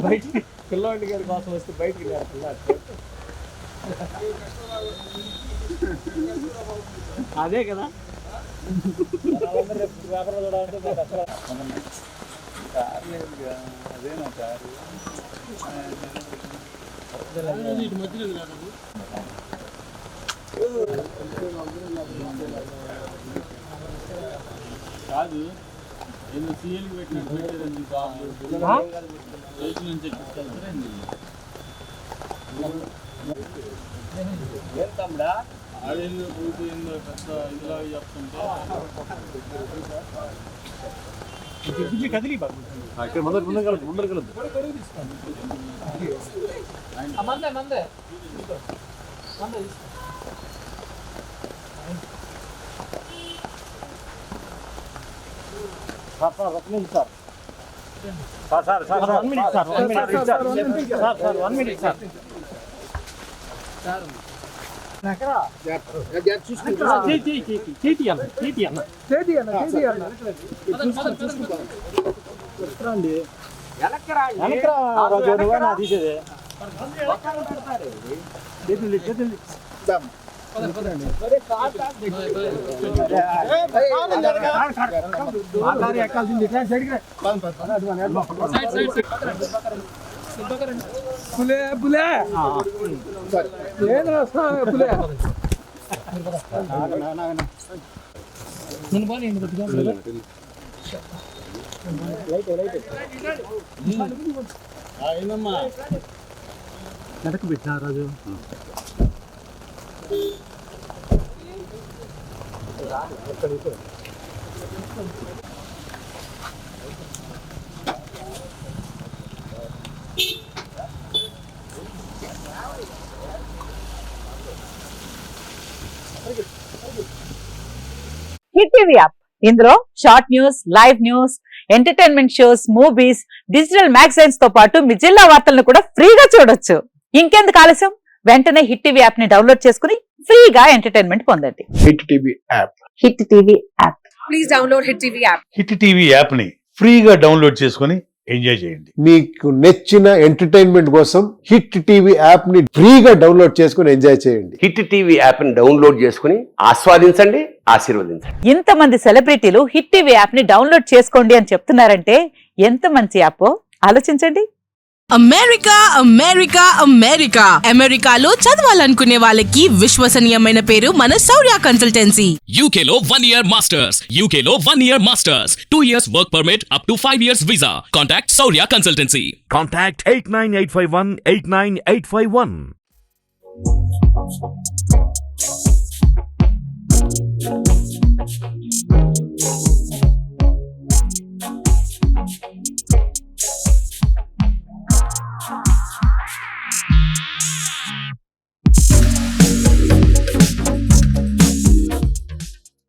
బయటికి పిల్లవాడి గారి కోసం వస్తే బయటికి అదే కదా అదేనా కారు కాదు ఎన్ని సీఎల్ పెట్టినట్టు పెట్టారండి రైతుల నుంచి ఎక్కిస్తారండి తమ్ముడా ఆడేందో పూర్తి ఏందో పెద్ద ఇదిలా చెప్తుంటే కదిలి ముందర కలదు తీసేది పులే పులే పులే వెనక్కి పెట్టినా రాజు హిట్ టీవీ యాప్ ఇందులో short news, live news, entertainment shows, movies, digital magazines తో పాటు మీ జిల్లా వార్తలను కూడా ఫ్రీగా చూడొచ్చు. ఇంకెందుకు ఆలస్యం, వెంటనే హిట్ టీవీ యాప్ ని డౌన్లోడ్ చేసుకుని ఫ్రీగా ఎంటర్టైన్మెంట్ పొందండి. Hit TV app. Hit TV app. Please download hit TV app. Hit TV app ని ఫ్రీగా డౌన్లోడ్ చేసుకుని ఎంజాయ్ చేయండి. మీకు నచ్చిన ఎంటర్టైన్మెంట్ కోసం హిట్ టీవీ యాప్ ని ఫ్రీగా డౌన్లోడ్ చేసుకుని ఎంజాయ్ చేయండి. హిట్ టీవీ యాప్ ని డౌన్లోడ్ చేసుకుని ఆస్వాదించండి, ఆశీర్వదించండి. ఇంతమంది సెలబ్రిటీలు హిట్ టీవీ యాప్ ని డౌన్లోడ్ చేసుకోండి అని చెప్తున్నారంటే ఎంత మంచి యాప్ ఆలోచించండి. అమెరికా అమెరికా అమెరికా అమెరికాలో చదవాలనుకునే వాళ్ళకి విశ్వసనీయమైన పేరు మన శౌర్య కన్సల్టెన్సీ. UK లో 1 year masters, UK లో 1 year masters, 2 years work permit up to 5 years visa. Contact Saurya Consultancy. Contact 89851 89851.